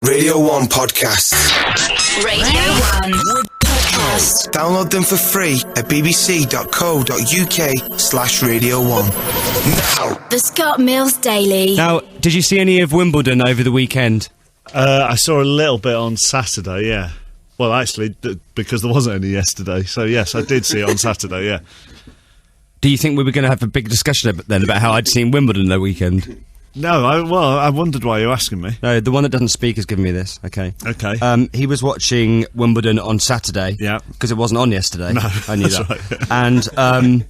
Radio 1 Podcast. Radio 1 Podcast. Download them for free at bbc.co.uk/Radio 1. Now. The Scott Mills Daily. Now, did you see any of Wimbledon over the weekend? I saw a little bit on Saturday, yeah. Well, actually, because there wasn't any yesterday. So, yes, I did see it on Saturday, yeah. Do you think we were going to have a big discussion then about how I'd seen Wimbledon the weekend? No, I wondered why you were asking me. No, the one that doesn't speak has given me this. Okay. Okay. He was watching Wimbledon on Saturday. Yeah. Because it wasn't on yesterday. No, I knew that's that. right. And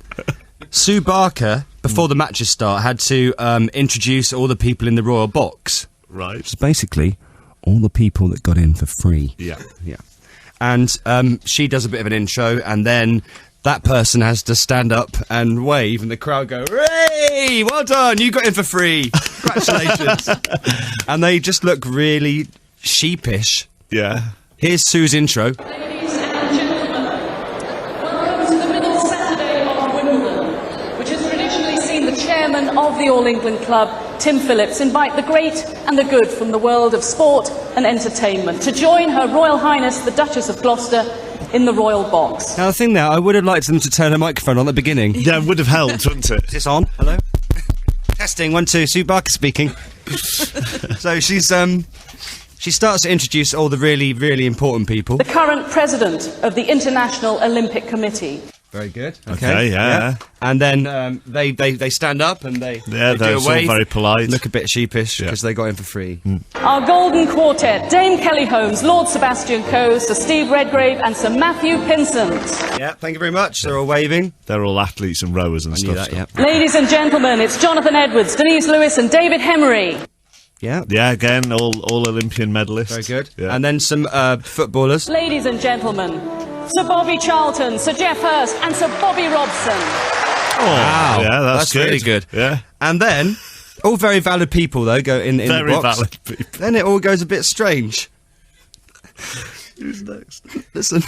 Sue Barker, before the matches start, had to introduce all the people in the royal box. Right. Which is basically all the people that got in for free. Yeah. Yeah. And she does a bit of an intro, and then that person has to stand up and wave, and the crowd go, "Hooray! Well done, you got in for free. Congratulations." And they just look really sheepish. Yeah. Here's Sue's intro. Ladies and gentlemen, welcome to the middle Saturday of Wimbledon, which has traditionally seen the chairman of the All England Club, Tim Phillips, invite the great and the good from the world of sport and entertainment to join Her Royal Highness the Duchess of Gloucester in the royal box. Now the thing there, I would have liked them to turn a microphone on at the beginning. Yeah, it would have helped, wouldn't it? Is this on? Hello? Testing, 1, 2, Sue Barker speaking. So she starts to introduce all the really, really important people. The current president of the International Olympic Committee. Very good. Okay, yeah. And then they stand up and they Yeah, do they're a all wave. very polite. Look a bit sheepish Yeah. because they got in for free. Our golden quartet, Dame Kelly Holmes, Lord Sebastian Coe, Sir Steve Redgrave and Sir Matthew Pinsent. Yeah, thank you very much. They're all waving. They're all athletes and rowers and I stuff. knew that, yeah. Ladies and gentlemen, it's Jonathan Edwards, Denise Lewis and David Hemery. Yeah, Yeah, again, all Olympian medalists. very good. Yeah. And then some footballers. Ladies and gentlemen, Sir Bobby Charlton, Sir Geoff Hurst and Sir Bobby Robson. Wow, Yeah, that's good. really good. Yeah. And then, all very valid people, though, go in Very the box. valid people. Then it all goes a bit strange. Who's next? Listen.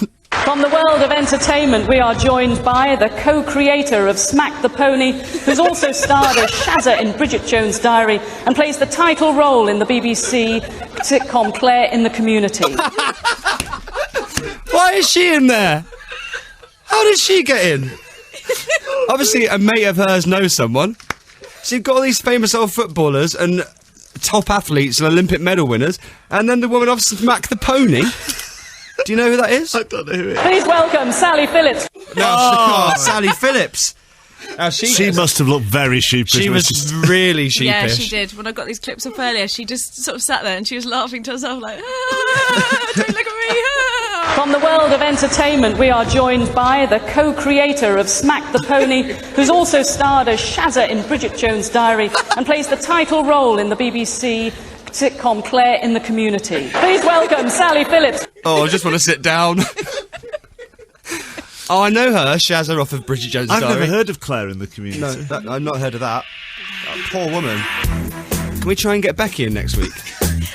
From the world of entertainment, we are joined by the co-creator of Smack the Pony, who's also starred as Shazza in Bridget Jones' Diary and plays the title role in the BBC sitcom Claire in the Community. Why is she in there? How did she get in? Obviously, a mate of hers knows someone. So you've got all these famous old footballers and top athletes and Olympic medal winners, and then the woman of Smack the Pony. Do you know who that is? I don't know who it is. Please welcome Sally Phillips. No, Sally Phillips. Now She must have looked very sheepish. She when was really sheepish. Yeah, she did. When I got these clips up earlier, she just sort of sat there and she was laughing to herself like, "Ah, don't look at me." Ah." From the world of entertainment, we are joined by the co-creator of Smack the Pony, who's also starred as Shazza in Bridget Jones' Diary and plays the title role in the BBC sitcom Claire in the Community. Please welcome Sally Phillips. Oh, I just want to sit down. Oh, I know her, Shazza off of Bridget Jones' I've Diary. never heard of Claire in the Community. No, I've not heard of that. Poor woman. Can we try and get Becky in next week?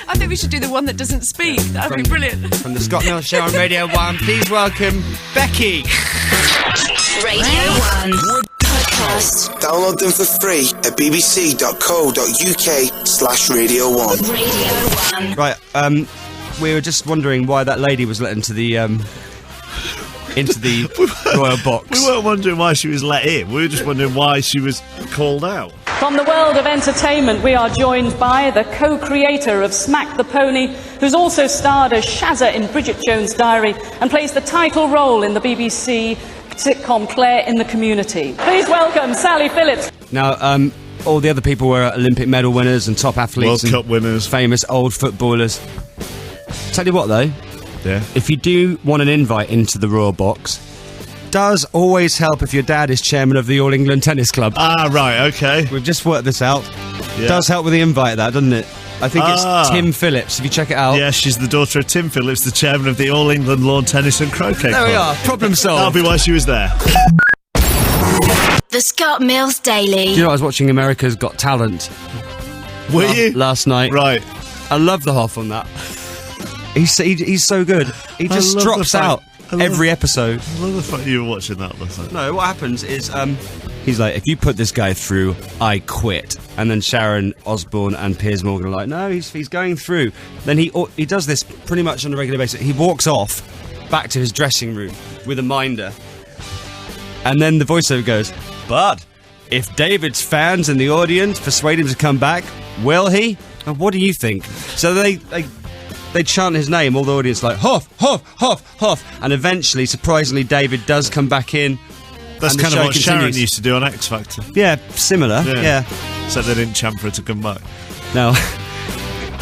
I think we should do the one that doesn't speak. That would be brilliant. From the Scott Mills Show on Radio 1, please welcome Becky. Radio 1 Podcast. Download them for free at bbc.co.uk/Radio 1. Radio 1. Right, we were just wondering why that lady was let into the royal box. We weren't wondering why she was let in. We were just wondering why she was called out. From the world of entertainment, we are joined by the co-creator of Smack the Pony, who's also starred as Shazza in Bridget Jones' Diary and plays the title role in the BBC sitcom Claire in the Community. Please welcome Sally Phillips. Now, all the other people were Olympic medal winners and top athletes. World Cup winners. Famous old footballers. Tell you what, though, Yeah. if you do want an invite into the royal box, does always help if your dad is chairman of the All England Tennis Club. Ah, right, okay. We've just worked this out. Yeah. Does help with the invite, that, doesn't it? I think it's Tim Phillips, if you check it out. Yeah, she's the daughter of Tim Phillips, the chairman of the All England Lawn Tennis and Croquet There we Club. are, problem That'll solved. be why she was there. The Scott Mills Daily. Do you know, I was watching America's Got Talent Were you? last night. Right. I love the Hoff on that. He's so good. He just love drops the fact- out I love- every episode. I love the fact you were watching that last night. No, what happens is He's like, if you put this guy through, I quit. And then Sharon Osbourne and Piers Morgan are like, no, he's going through. Then he does this pretty much on a regular basis. He walks off back to his dressing room with a minder. And then the voiceover goes, but if David's fans in the audience persuade him to come back, will he? And what do you think? So they chant his name, all the audience like, Hoff, Hoff, Hoff, Hoff. And eventually, surprisingly, David does come back in. That's kind of what Sharon used to do on X Factor. Yeah, similar. Yeah. So they didn't chant for her to come back. Now,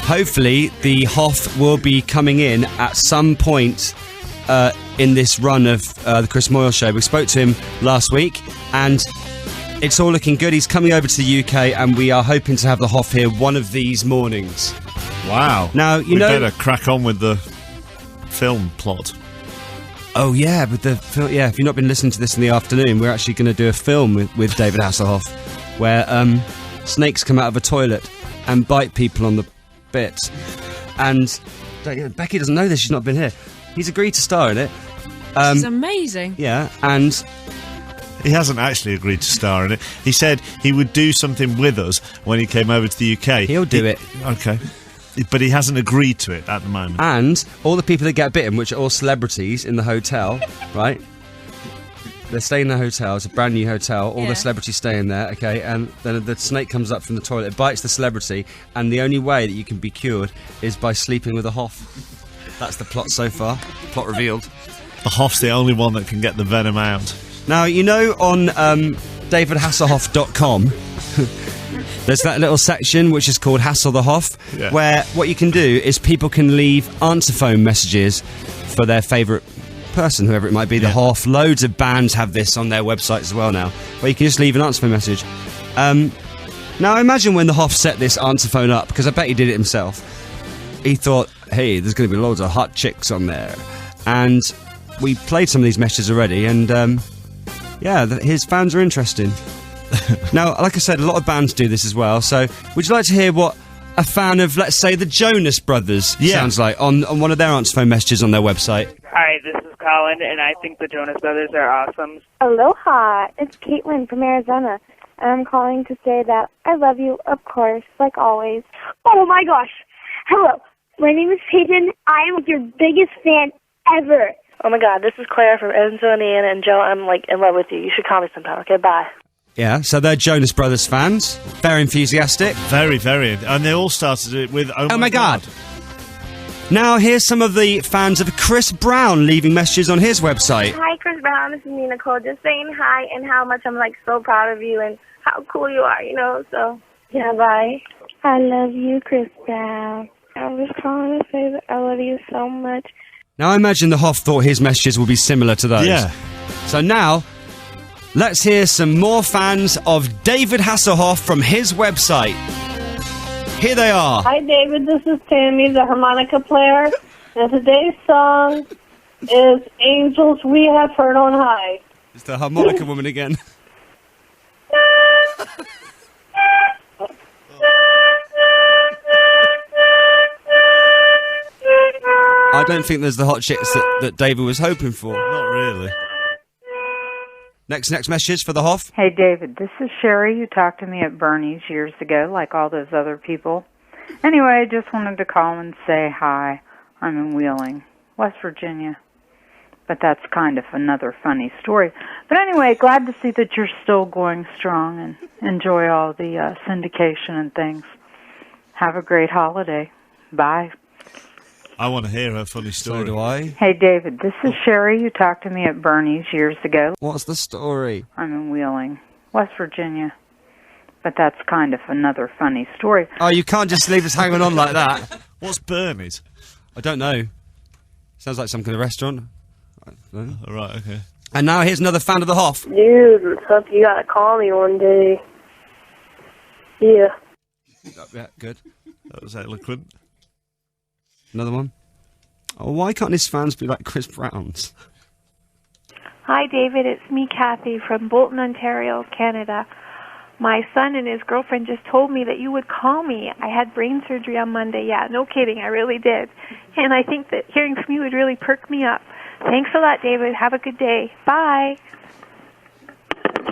hopefully, the Hoff will be coming in at some point in this run of the Chris Moyle Show. We spoke to him last week, and it's all looking good. He's coming over to the UK, and we are hoping to have the Hoff here one of these mornings. Wow. Now, we better crack on with the film plot. Oh, yeah, with the if you've not been listening to this in the afternoon, we're actually going to do a film with David Hasselhoff where snakes come out of a toilet and bite people on the bits. And Becky doesn't know this, she's not been here. He's agreed to star in it. It's amazing. Yeah, and he hasn't actually agreed to star in it. He said he would do something with us when he came over to the UK. He'll do it. Okay. But he hasn't agreed to it at the moment. And all the people that get bitten, which are all celebrities in the hotel, right? They stay in the hotel. It's a brand new hotel. All the celebrities stay in there, okay? And then the snake comes up from the toilet, it bites the celebrity, and the only way that you can be cured is by sleeping with a Hoff. That's the plot so far. Plot revealed. The Hoff's the only one that can get the venom out. Now, you know on davidhasselhoff.com... There's that little section which is called Hassel the Hoff, where what you can do is people can leave answer phone messages for their favourite person, whoever it might be, the Hoff. Loads of bands have this on their website as well now, where you can just leave an answer phone message. Now, imagine when the Hoff set this answer phone up, because I bet he did it himself. He thought, hey, there's going to be loads of hot chicks on there. And we played some of these messages already, and his fans are interesting. Now, like I said, a lot of bands do this as well, so would you like to hear what a fan of, let's say, the Jonas Brothers sounds like on one of their answer phone messages on their website? Hi, this is Colin, and I think the Jonas Brothers are awesome. Aloha, it's Caitlin from Arizona, and I'm calling to say that I love you, of course, like always. Oh my gosh. Hello, my name is Peyton. I am your biggest fan ever. Oh my god, this is Claire from Enzo, Indiana, and Joe, I'm like in love with you. You should call me sometime, okay? Bye. Yeah, so they're Jonas Brothers fans. Very enthusiastic. Very, very. And they all started it with, oh my god. Now, here's some of the fans of Chris Brown leaving messages on his website. Hi, Chris Brown. This is me, Nicole. Just saying hi and how much I'm, like, so proud of you and how cool you are, you know, so, yeah, bye. I love you, Chris Brown. I was calling to say that I love you so much. Now, I imagine the Hoff thought his messages would be similar to those. Yeah. So now... let's hear some more fans of David Hasselhoff from his website. Here they are. Hi, David. This is Tammy, the harmonica player. And today's song is Angels We Have Heard on High. It's the harmonica woman again. I don't think there's the hot chicks that David was hoping for. Not really. Next message for the Hoff. Hey, David, this is Sherry. You talked to me at Bernie's years ago, like all those other people. Anyway, I just wanted to call and say hi. I'm in Wheeling, West Virginia. But that's kind of another funny story. But anyway, glad to see that you're still going strong and enjoy all the syndication and things. Have a great holiday. Bye. I want to hear her funny story. So do I. Hey, David, this is Sherry. You talked to me at Bernie's years ago. What's the story? I'm in Wheeling, West Virginia. But that's kind of another funny story. Oh, you can't just leave us hanging on like that. What's Bernie's? I don't know. Sounds like some kind of restaurant. Right, okay. And now here's another fan of the Hoff. Dude, what's up? You gotta call me one day. Yeah. Yeah, good. That was eloquent. Another one. Oh, why can't his fans be like Chris Brown's? Hi, David. It's me, Kathy, from Bolton, Ontario, Canada. My son and his girlfriend just told me that you would call me. I had brain surgery on Monday. Yeah, no kidding. I really did. And I think that hearing from you would really perk me up. Thanks a lot, David. Have a good day. Bye.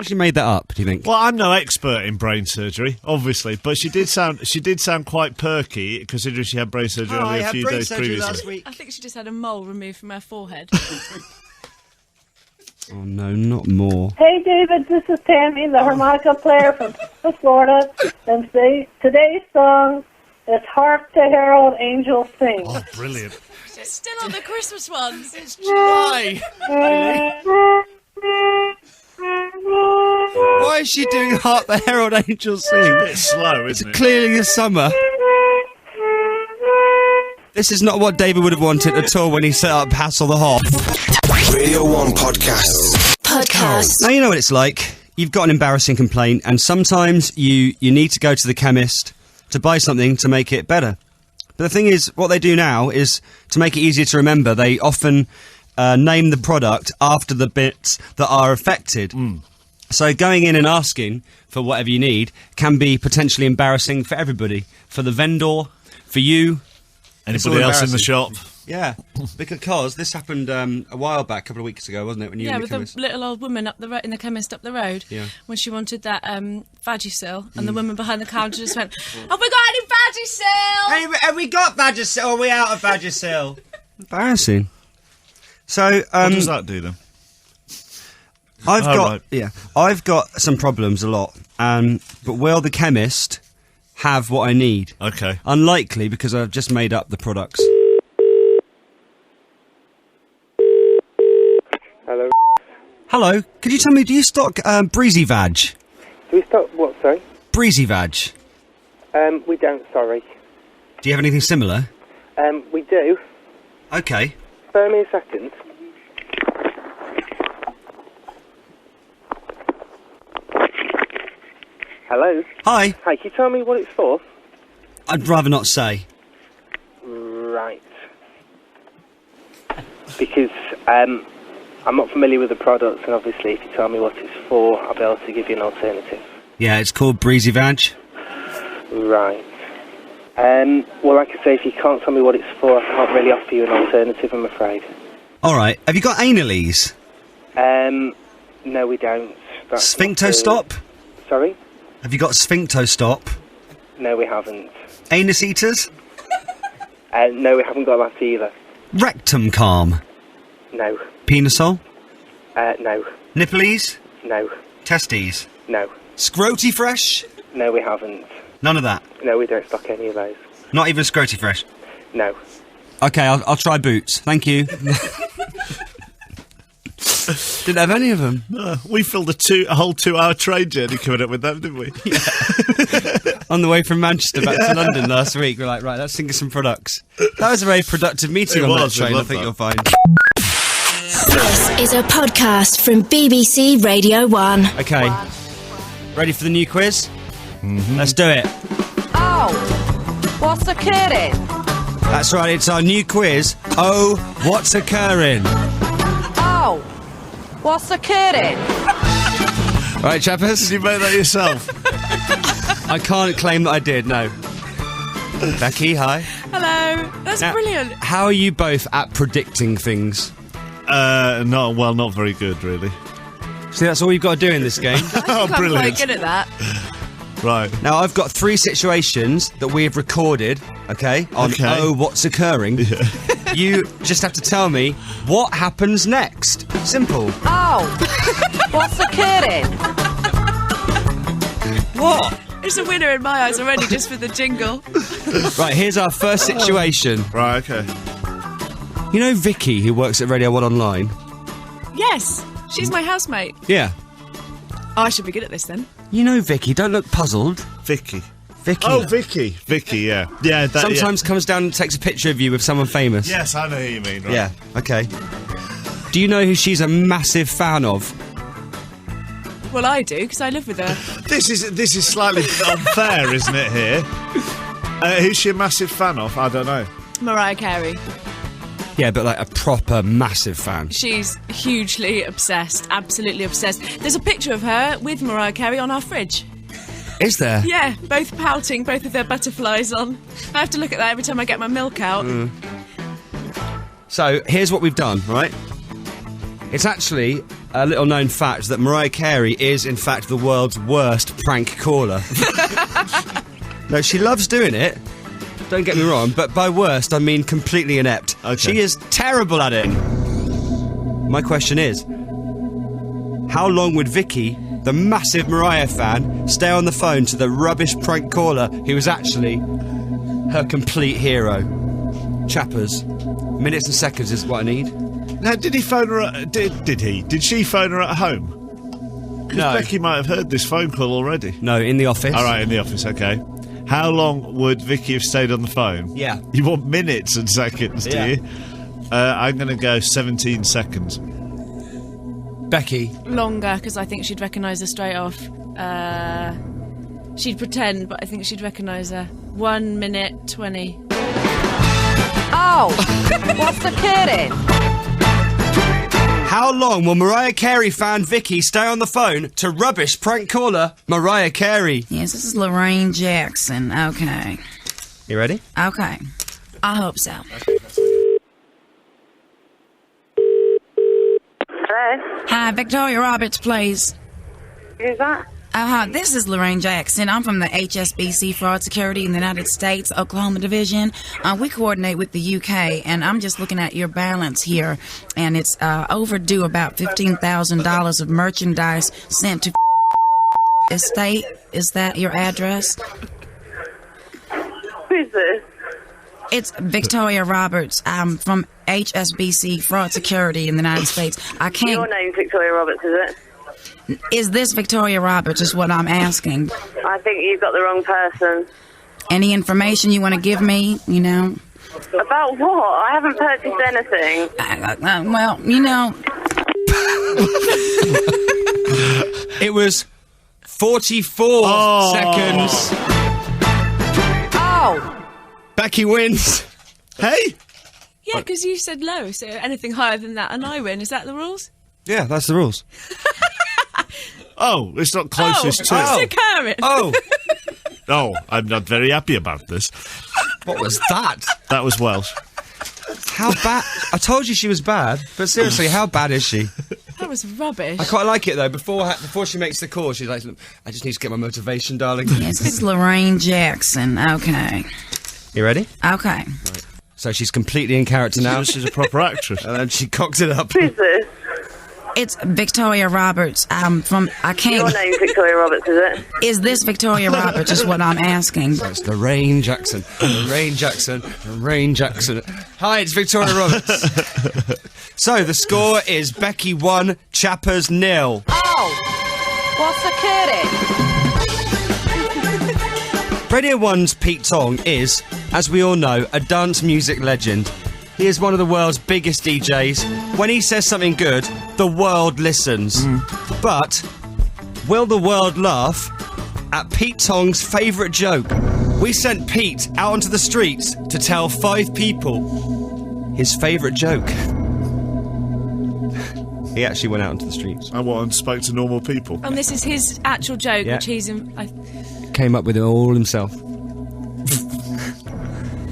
She made that up, do you think? Well, I'm no expert in brain surgery, obviously, but she did sound quite perky, considering she had brain surgery only a few days previously. I think she just had a mole removed from her forehead. Oh no, not more. Hey, David, this is Tammy, the harmonica player from Florida, and today's song is Hark the Herald Angels Sing. Oh, brilliant. It's still on the Christmas ones. It's July. Why is she doing Hark the Herald Angels Sing? It's a bit slow, isn't it? Clearly the summer. This is not what David would have wanted at all when he set up Hassel the Hop. Radio 1 Podcast. Now you know what it's like. You've got an embarrassing complaint, and sometimes you need to go to the chemist to buy something to make it better. But the thing is, what they do now is, to make it easier to remember, they often name the product after the bits that are affected. So going in and asking for whatever you need can be potentially embarrassing for everybody. For the vendor, for you. Anybody else in the shop? Yeah, because this happened a while back, a couple of weeks ago, wasn't it? When you were in the with chemist. the little old woman up in the chemist up the road. Yeah. When she wanted that Vagisil, and the woman behind the counter just went, "Have we got any Vagisil? Hey, have we got Vagisil? Or are we out of Vagisil?" Embarrassing. So, what does that do then? I've got some problems a lot, but will the chemist have what I need? Okay. Unlikely, because I've just made up the products. Hello. Hello, could you tell me, do you stock Breezy Vag? Do we stock what, sorry? Breezy Vag. We don't, sorry. Do you have anything similar? We do. Okay. Spare me a second. Hello? Hi. Hi, can you tell me what it's for? I'd rather not say. Right. Because, I'm not familiar with the products, and obviously if you tell me what it's for, I'll be able to give you an alternative. Yeah, it's called Breezy Vag. Right. Well, like I say, if you can't tell me what it's for, I can't really offer you an alternative, I'm afraid. Alright, have you got Analies? No, we don't. Sphinctostop? Sorry? Have you got Sphinctostop? No, we haven't. Anus Eaters? No, we haven't got that either. Rectum Calm? No. Penisol? No. Nipples? No. Testes? No. Scroty Fresh? No, we haven't. None of that? No, we don't stock any of those. Not even Scroty Fresh? No. Okay, I'll try Boots. Thank you. Didn't have any of them. No, we filled a whole 2-hour train journey coming up with them, didn't we? Yeah. On the way from Manchester back to London last week, we're like, right, let's think of some products. That was a very productive meeting on that train, I think you'll find. This is a podcast from BBC Radio 1. Okay. Ready for the new quiz? Mm-hmm. Let's do it. Oh, what's occurring? That's right, it's our new quiz. Oh, what's occurring? Oh, what's occurring? Right, chappers? Did you make that yourself? I can't claim that I did, no. Becky, hi. Hello. That's brilliant. How are you both at predicting things? Not very good, really. See, that's all you've got to do in this game. Oh, I'm brilliant. quite good at that. Right. Now, I've got 3 situations that we have recorded, okay, on Oh, what's occurring. Yeah. You just have to tell me what happens next. Simple. Oh, what's occurring? What? It's a winner in my eyes already just for the jingle. Right, here's our first situation. Right, okay. You know Vicky, who works at Radio 1 Online? Yes, she's my housemate. Yeah. Oh, I should be good at this then. You know Vicky, don't look puzzled. Vicky. Oh, Vicky. Vicky, yeah. Yeah, that, sometimes comes down and takes a picture of you with someone famous. Yes, I know who you mean, right. Yeah, okay. Do you know who she's a massive fan of? Well, I do, because I live with her. This is slightly unfair, isn't it, here? Who's she a massive fan of? I don't know. Mariah Carey. Yeah, but like a proper massive fan. She's hugely obsessed, absolutely obsessed. There's a picture of her with Mariah Carey on our fridge. Is there? Yeah, both pouting, both with their butterflies on. I have to look at that every time I get my milk out. So, here's what we've done, right? It's actually a little known fact that Mariah Carey is, in fact, the world's worst prank caller. No, she loves doing it. Don't get me wrong, but by worst, I mean completely inept. Okay. She is terrible at it. My question is, how long would Vicky, the massive Mariah fan, stay on the phone to the rubbish prank caller who was actually her complete hero? Chappers. Minutes and seconds is what I need. Now, did he phone her? Did he? Did she phone her at home? Because No. Becky might have heard this phone call already. No, in the office. All right, in the office. Okay. How long would Vicky have stayed on the phone? Yeah. You want minutes and seconds, do Yeah. you? I'm going to go 17 seconds. Becky. Longer, because I think she'd recognise her straight off. She'd pretend, but I think she'd recognise her. 1 minute 20. Oh, what's the kidding? How long will Mariah Carey fan Vicky stay on the phone to rubbish prank caller Mariah Carey? Yes, this is Lorraine Jackson. Okay. You ready? Okay. I hope so. Hello? Hi, Victoria Roberts, please. Who's that? This is Lorraine Jackson. I'm from the HSBC Fraud Security in the United States, Oklahoma Division. We coordinate with the UK, and I'm just looking at your balance here, and it's overdue about $15,000 of merchandise sent to estate. Is that your address? Who's this? It's Victoria Roberts. I'm from HSBC Fraud Security in the United States. I can't... Your name's Victoria Roberts, is it? Is this Victoria Roberts is what I'm asking. I think you've got the wrong person. Any information you want to give me, you know? About what? I haven't purchased anything. Well, you know... It was 44 seconds. Oh! Becky wins. Hey? Yeah, because you said low, so anything higher than that and I win. Is that the rules? Yeah, that's the rules. Oh, it's not closest to. Mr. Kermit. Oh. Oh, I'm not very happy about this. What was that? That was Welsh. How bad? I told you she was bad, but seriously, how bad is she? That was rubbish. I quite like it though. Before she makes the call, she's like, "I just need to get my motivation, darling." Yes, this is Lorraine Jackson. Okay. You ready? Okay. Right. So she's completely in character now. She's a proper actress. And then she cocks it up. Who's this? It's Victoria Roberts. I'm from... I can't... Your name's Victoria Roberts, is it? Is this Victoria Roberts is what I'm asking. So it's Lorraine Jackson. Lorraine Jackson. Lorraine Jackson. Hi, it's Victoria Roberts. So the score is Becky 1, Chappers 0. Oh! What's the kidding? Radio 1's Pete Tong is, as we all know, a dance music legend. He is one of the world's biggest DJs. When he says something good, the world listens. But will the world laugh at Pete Tong's favourite joke? We sent Pete out onto the streets to tell 5 people his favourite joke. He actually went out into the streets. And spoke to normal people. And this is his actual joke, Yeah. which he's in... Came up with it all himself.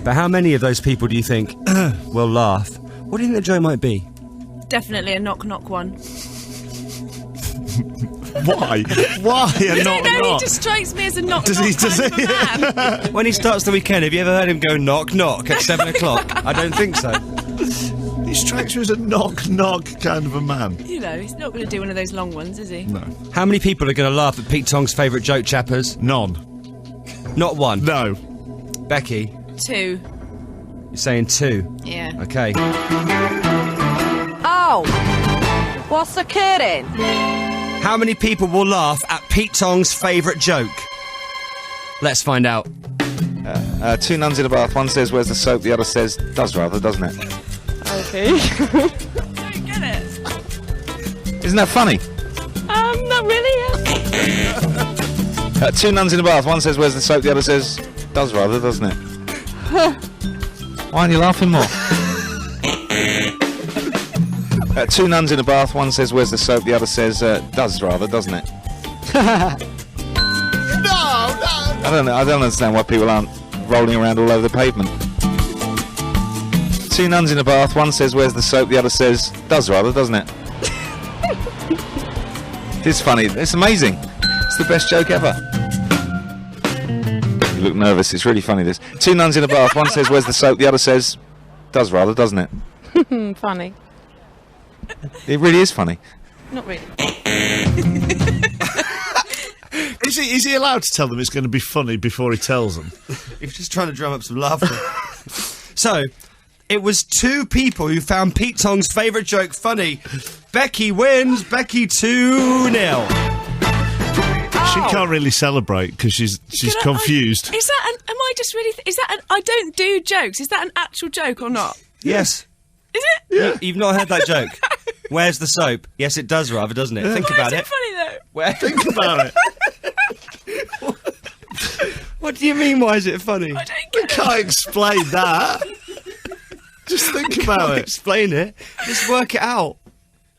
But how many of those people do you think will laugh? What do you think the joke might be? Definitely a knock-knock one. Why? Why a I don't know, he knock? just strikes me as a knock-knock Does he- kind of a man. When he starts the weekend, have you ever heard him go knock knock at 7 o'clock? I don't think so. He strikes you as a knock kind of a man. You know, he's not going to do one of those long ones, is he? No. How many people are going to laugh at Pete Tong's favourite joke, Chappers? None. Not one? No. Becky, 2. you're saying 2. Yeah. Okay. Oh! What's the kidding? How many people will laugh at Pete Tong's favourite joke? Let's find out. 2 nuns in a bath. One says, "Where's the soap?" The other says, "Does rather, doesn't it?" Okay. Don't get it. Isn't that funny? Not really. 2 nuns in a bath. One says, "Where's the soap?" The other says, "Does rather, doesn't it?" Why aren't you laughing more? 2 nuns in a bath. One says, "Where's the soap?" The other says, "Does rather, doesn't it?" I don't understand why people aren't rolling around all over the pavement. 2 nuns in a bath. One says, "Where's the soap?" The other says, "Does rather, doesn't it?" It's funny. It's amazing. It's the best joke ever. You look nervous. It's really funny, this. Two nuns in a bath. One says, where's the soap? The other says, does rather, doesn't it? Funny. It really is funny. Not really. Is he allowed to tell them it's going to be funny before he tells them? He was just trying to drum up some laughter. So, it was two people who found Pete Tong's favourite joke funny. Becky wins. Becky 2-0. She can't really celebrate because she's confused. Is that am I just really... is that I don't do jokes. Is that an actual joke or not? Yes. Is it? Yeah. You've not heard that joke. Where's the soap? Yes, it does rather, doesn't it? Think about it. Funny though. Think about it. What do you mean, why is it funny? I don't We can't explain that. Just think about it. Explain it. Just work it out.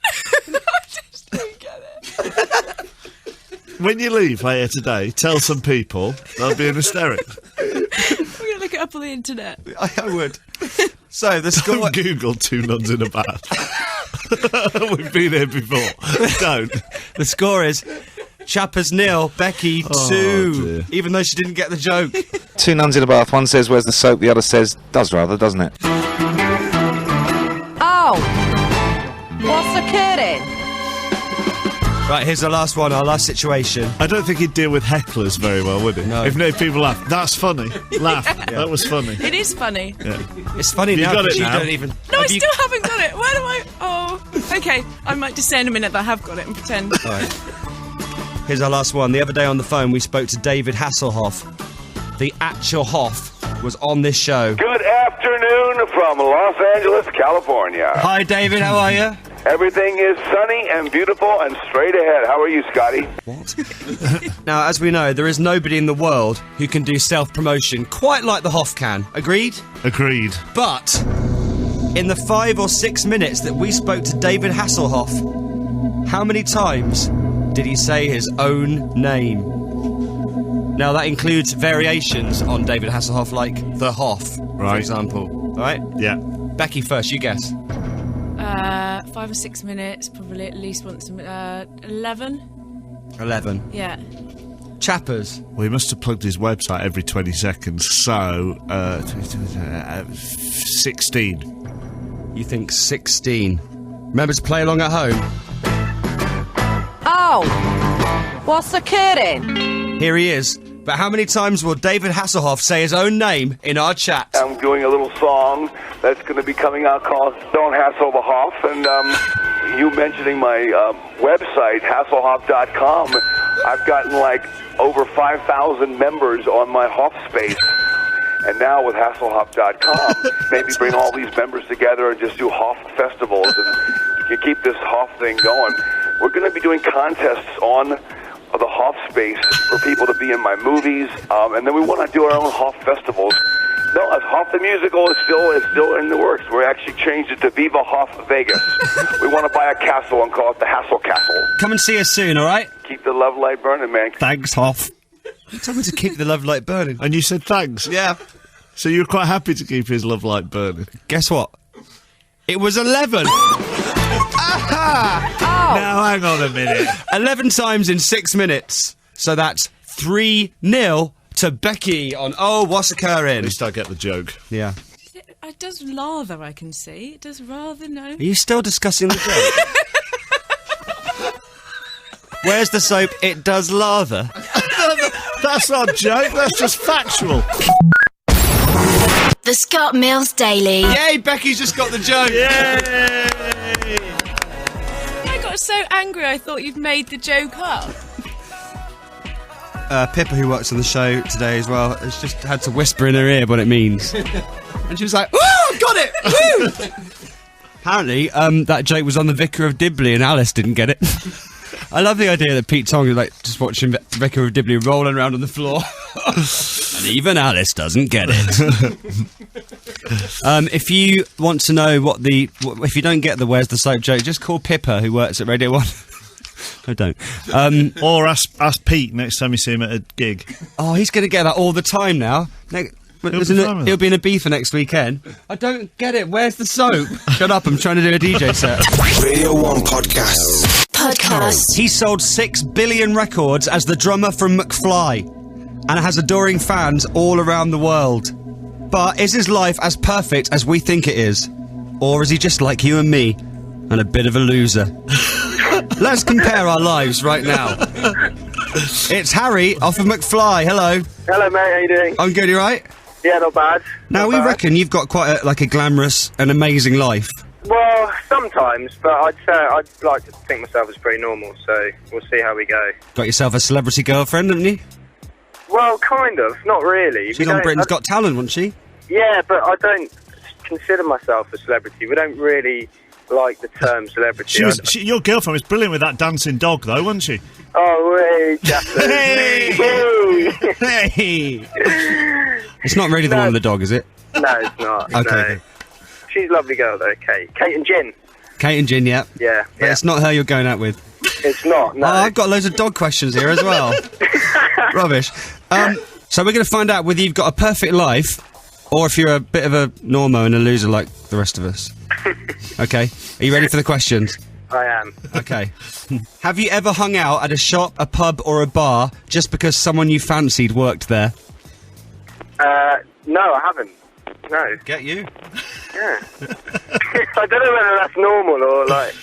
I just don't get it. When you leave later today, tell some people. They'll be in hysterics. We're going to look it up on the internet. I would. So, the score... Don't Google two nuns in a bath. We've been here before. Don't. The score is Chappers 0, Becky 2. Dear. Even though she didn't get the joke. Two nuns in a bath. One says, where's the soap? The other says, does rather, doesn't it? Oh! What's the kidding? Right, here's the last one, our last situation. I don't think he'd deal with hecklers very well, would he? No. If people laugh, that's funny. Laugh. That was funny. It is funny. Yeah. It's funny You now got because it you now. don't even... No, I Have you- still haven't got it. Where do I... Oh, okay. I might just say in a minute that I have got it and pretend. All right. Here's our last one. The other day on the phone, we spoke to David Hasselhoff. The actual Hoff was on this show. Good afternoon from Los Angeles, California. Hi, David. How are you? Everything is sunny and beautiful and straight ahead. How are you, Scotty? What? Now, as we know, there is nobody in the world who can do self-promotion quite like the Hoff can. Agreed? Agreed. But in the 5 or 6 minutes that we spoke to David Hasselhoff, how many times did he say his own name? Now, that includes variations on David Hasselhoff, like the Hoff, for Right. example. All right? Yeah. Becky first, you guess. 5 or 6 minutes, probably at least once. 11. 11. Yeah. Chappers. Well, he must have plugged his website every 20 seconds, so 16. You think 16. Remember to play along at home. Oh! What's the kidding? Here he is. But how many times will David Hasselhoff say his own name in our chat? I'm doing a little song that's going to be coming out called Don't Hassle the Hoff, and you mentioning my website, Hasselhoff.com, I've gotten like over 5,000 members on my Hoff space. And now with Hasselhoff.com, maybe bring all these members together and just do Hoff festivals and you keep this Hoff thing going. We're going to be doing contests on the Hoff space for people to be in my movies, and then we want to do our own Hoff festivals. No, Hoff the Musical is still in the works. We actually changed it to Viva Hoff Vegas. We want to buy a castle and call it the Hassel Castle. Come and see us soon, all right? Keep the love light burning, man. Thanks, Hoff. You told me to keep the love light burning. And you said thanks? Yeah. So you were quite happy to keep his love light burning? Guess what? It was 11. Oh! Now, hang on a minute. 11 times in 6 minutes. So that's 3-0 to Becky on Oh, What's Occurring? At least I get the joke. Yeah. It does lather, I can see. It does rather, no. Are you still discussing the joke? Where's the soap? It does lather. That's not a joke, that's just factual. The Scott Mills Daily. Yay, Becky's just got the joke. Yay! I got so angry I thought you'd made the joke up. Pippa, who works on the show today as well, has just had to whisper in her ear what it means. And she was like, "Oh, got it! Woo!" Apparently, that joke was on the Vicar of Dibley and Alice didn't get it. I love the idea that Pete Tong is like just watching Vicar of Dibley rolling around on the floor. And even Alice doesn't get it. If you want to know if you don't get the Where's the Soap joke, just call Pippa, who works at Radio 1. I don't. Or ask Pete next time you see him at a gig. Oh, he's going to get that all the time now. He'll be in a beef for next weekend. I don't get it. Where's the soap? Shut up, I'm trying to do a DJ set. Radio 1 Podcasts. Podcast. He sold 6 billion records as the drummer from McFly and has adoring fans all around the world. But is his life as perfect as we think it is? Or is he just like you and me and a bit of a loser? Let's compare our lives right now. It's Harry off of McFly. Hello. Hello, mate. How you doing? I'm good, you right? Yeah, not bad. Now, we reckon you've got quite a glamorous and amazing life. Well, sometimes, but I'd like to think myself as pretty normal, so we'll see how we go. Got yourself a celebrity girlfriend, haven't you? Well, kind of. Not really. She's on Britain's Got Talent, wasn't she? Yeah, but I don't consider myself a celebrity. We don't really like the term celebrity. Your girlfriend was brilliant with that dancing dog, though, wasn't she? Oh, wait, Jasper. Hey! It's not really the one with the dog, is it? No, it's not. Okay. No. She's a lovely girl, though, Kate. Kate and Jen. Kate and Gin, yeah. Yeah. But it's not her you're going out with. It's not, no. Oh, I've got loads of dog questions here as well. Rubbish. So we're going to find out whether you've got a perfect life or if you're a bit of a normo and a loser like the rest of us. Okay. Are you ready for the questions? I am. Okay. Have you ever hung out at a shop, a pub or a bar just because someone you fancied worked there? No, I haven't. No. Get you. Yeah. I don't know whether that's normal or like...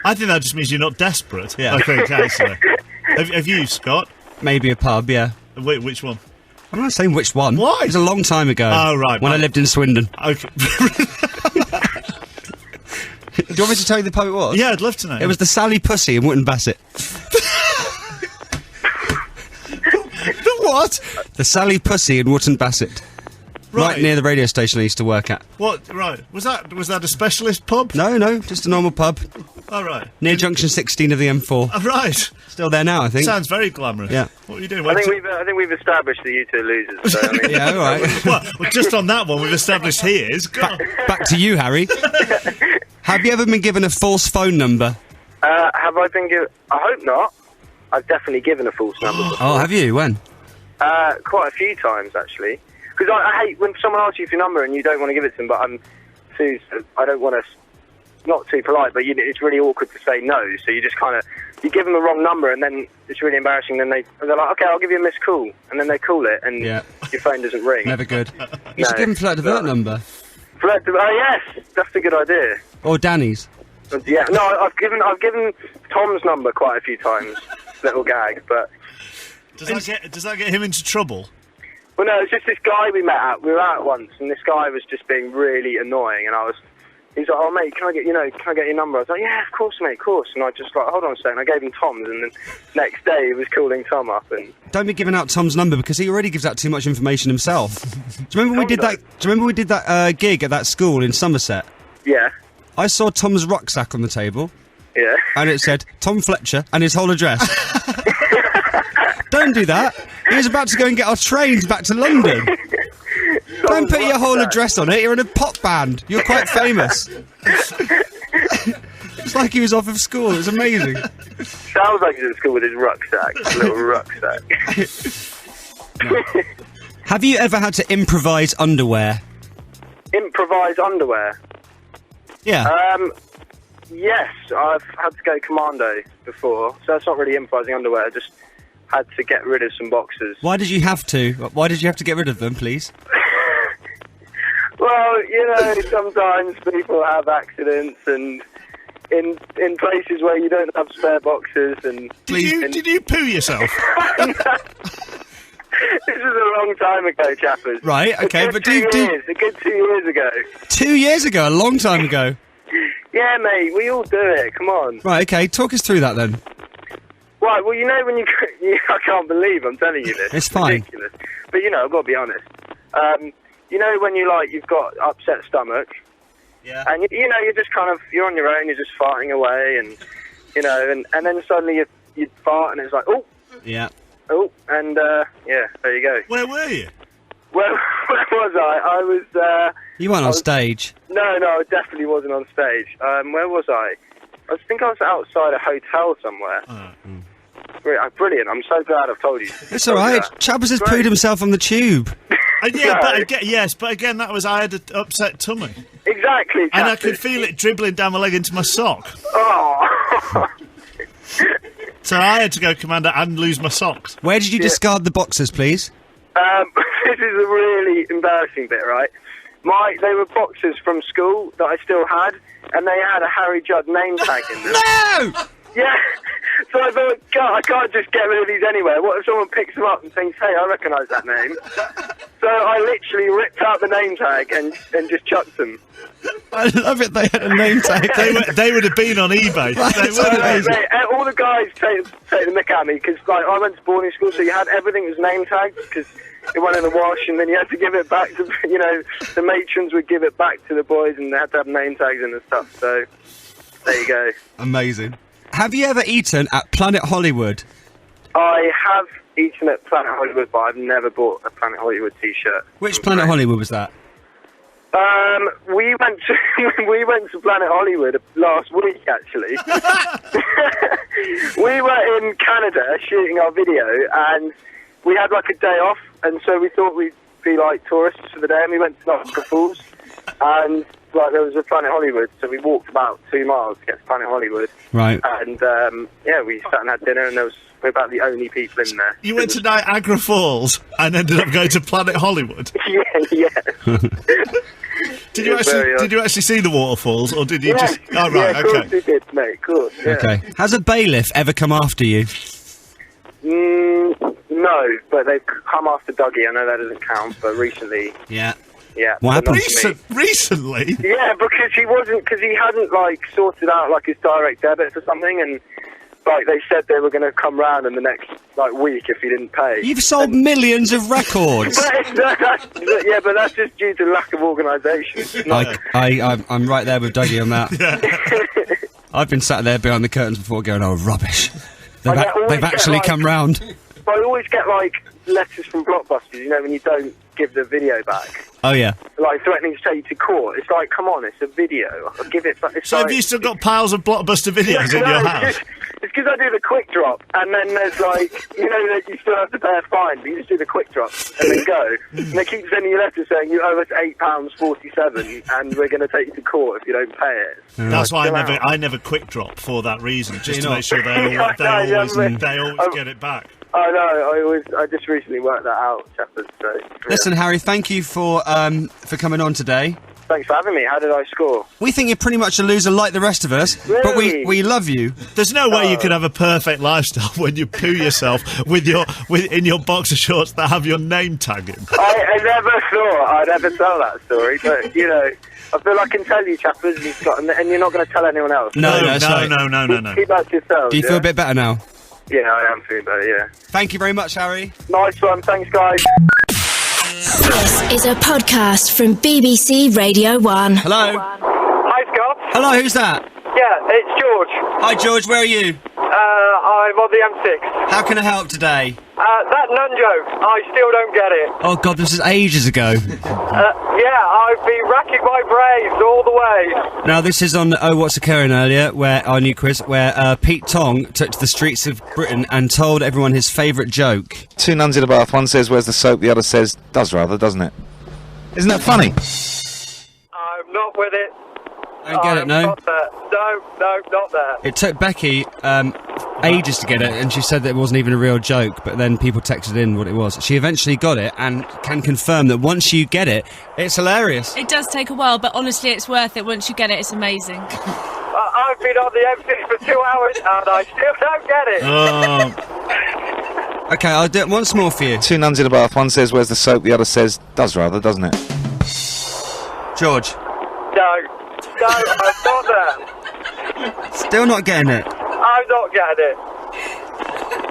I think that just means you're not desperate. Yeah. I think, actually. Have you, Scott? Maybe a pub, yeah. Wait, which one? I'm not saying which one. Why? It was a long time ago. Oh, right. When I lived in Swindon. Okay. Do you want me to tell you the pub it was? Yeah, I'd love to know. It was the Sally Pussy in Wootton Bassett. The what? The Sally Pussy in Wootton Bassett. Right near the radio station I used to work at. What? Right. Was that a specialist pub? No, just a normal pub. Oh, right. Near Junction 16 of the M4. Oh, right. Still there now, I think. Sounds very glamorous. Yeah. What are you doing? I think we've established that you two are losers. So, I mean, Yeah, all right. well, just on that one, we've established he is. Back to you, Harry. Have you ever been given a false phone number? Have I been given... I hope not. I've definitely given a false number before. Oh, have you? When? Quite a few times, actually. Because I hate when someone asks you for your number and you don't want to give it to them, but I don't want to, not too polite, but it's really awkward to say no, so you just kind of, you give them the wrong number and then it's really embarrassing, then they're like, okay, I'll give you a missed call, and then they call it and your phone doesn't ring. Never good. You should give them Flirt Divert number. Flirt Divert, oh yes, that's a good idea. Or Danny's. Yeah, no, I've given Tom's number quite a few times, little gag, but... Does that get him into trouble? Well, no, it's just this guy we were out once, and this guy was just being really annoying, and he's like, oh, mate, can I get your number? I was like, yeah, of course, mate, of course. And I just like, hold on a second, I gave him Tom's, and then next day he was calling Tom up, and... Don't be giving out Tom's number, because he already gives out too much information himself. Do you remember we did that gig at that school in Somerset? Yeah. I saw Tom's rucksack on the table. Yeah. And it said, Tom Fletcher, and his whole address. Don't do that. He was about to go and get our trains back to London. Don't put your whole address on it. You're in a pop band. You're quite famous. It's like he was off of school. It was amazing. Sounds like he's in school with his rucksack. His little rucksack. No. Have you ever had to improvise underwear? Improvise underwear? Yeah. Yes, I've had to go commando before, so that's not really improvising underwear. I just had to get rid of some boxes. Why did you have to? Why did you have to get rid of them, please? Well, you know, sometimes people have accidents, and in places where you don't have spare boxes, and... Did you poo yourself? This is a long time ago, chappers. Right, okay, but a good 2 years ago. 2 years ago, a long time ago. Yeah, mate, we all do it, come on. Right, okay, talk us through that then. Right, well, you know when I can't believe I'm telling you this. It's fine. Ridiculous. But, you know, I've got to be honest. You know when you've got upset stomach? Yeah. And, you know, you're just kind of, you're on your own, you're just farting away, and, you know, and then suddenly you fart, and it's like, oh. Yeah. Oh, and, yeah, there you go. Where were you? Where was I? I was, You weren't on stage. No, I definitely wasn't on stage. Where was I? I think I was outside a hotel somewhere. Brilliant. I'm so glad I've told you. It's all right. Chappers has pooed himself on the tube. But again, that was I had an upset tummy. Exactly. And I could feel it dribbling down my leg into my sock. Oh. So I had to go Commander and lose my socks. Where did you discard the boxers, please? This is a really embarrassing bit, right? They were boxers from school that I still had, and they had a Harry Judd name tag in them. No! Yeah. So I thought, God, I can't just get rid of these anywhere. What if someone picks them up and thinks, hey, I recognise that name? So I literally ripped out the name tag and just chucked them. I love it, they had a name tag. They would have been on eBay. All the guys take the mick at me, because like, I went to boarding school, so you had everything was name tagged, because it went in the wash, and then you had to give it back to, the matrons would give it back to the boys, and they had to have name tags and stuff, so there you go. Amazing. Have you ever eaten at Planet Hollywood? I have eaten at Planet Hollywood, but I've never bought a Planet Hollywood t-shirt. Which Planet Hollywood was that? We went to Planet Hollywood last week, actually. We were in Canada shooting our video, and we had like a day off, and so we thought we'd be like tourists for the day, and we went to Niagara Falls, and like there was a Planet Hollywood, so we walked about 2 miles to get to Planet Hollywood. Right. And we sat and had dinner, and we're about the only people in there. You went to Niagara Falls and ended up going to Planet Hollywood? Yeah. Did you actually see the waterfalls, or did you just... Oh, right, yeah, of course we did, mate, of course, yeah. Okay. Has a bailiff ever come after you? No, but they've come after Dougie. I know that doesn't count, but recently... Yeah. Yeah. What happened? Recently? Yeah, because he hadn't, like, sorted out, like, his direct debit or something, and... Like, they said they were going to come round in the next, like, week if he didn't pay. You've sold millions of records! but that's just due to lack of organisation. I'm right there with Dougie on that. I've been sat there behind the curtains before going, oh, rubbish. They've actually come round. I always get, like, letters from Blockbusters, when you don't give the video back. Oh, yeah. Like, threatening to take you to court. It's like, come on, it's a video. I'll give it back. So have you still got piles of Blockbuster videos in your house? It's because I do the quick drop, and then there's like, that you still have to pay a fine, but you just do the quick drop and then go. And they keep sending you letters saying you owe us £8.47, and we're going to take you to court if you don't pay it. That's why I never quick drop for that reason, just to make sure they always get it back. I know. I just recently worked that out, Shepherd. So yeah. Listen, Harry, thank you for coming on today. Thanks for having me. How did I score? We think you're pretty much a loser like the rest of us, but we love you. There's no way you could have a perfect lifestyle when you poo yourself in your boxer shorts that have your name tag in. I never thought I'd ever tell that story, but I feel I can tell you, chappers, and you're not going to tell anyone else. No. Keep that to yourself. Do you feel a bit better now? Yeah, I am feeling better. Yeah. Thank you very much, Harry. Nice one. Thanks, guys. This is a podcast from BBC Radio 1. Hello. Hi, Scott. Hello, who's that? Yeah, it's George. Hi, George, where are you? I'm on the M6. How can I help today? That nun joke, I still don't get it. Oh, God, this is ages ago. Yeah, I've been racking my brains all the way. Now, this is on Oh, What's Occurring earlier, where our new quiz, where Pete Tong took to the streets of Britain and told everyone his favourite joke. 2 nuns in a bath, one says, where's the soap? The other says, does rather, doesn't it? Isn't that funny? I'm not with it. Don't get it, no? Not there. No, not there. It took Becky ages to get it, and she said that it wasn't even a real joke, but then people texted in what it was. She eventually got it, and can confirm that once you get it, it's hilarious. It does take a while, but honestly, it's worth it. Once you get it, it's amazing. I've been on the M6 for 2 hours, and I still don't get it. Okay, I'll do it once more for you. 2 nuns in a bath, one says, where's the soap? The other says, does rather, doesn't it? George. No, I'm not there. Still not getting it? I'm not getting it.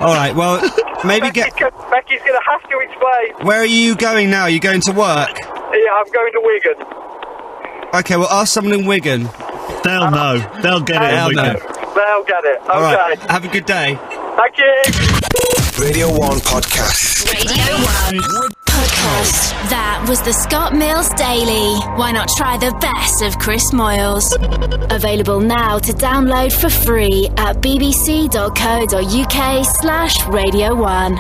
Alright, well, maybe Becky's going to have to explain. Where are you going now? Are you going to work? Yeah, I'm going to Wigan. Okay, well, ask someone in Wigan. They'll know. They'll get it in Wigan. They'll get it. Okay. Alright, have a good day. Thank you. Radio 1 Podcast. Radio 1 Podcast. That was the Scott Mills Daily. Why not try the best of Chris Moyles? Available now to download for free at bbc.co.uk/Radio 1.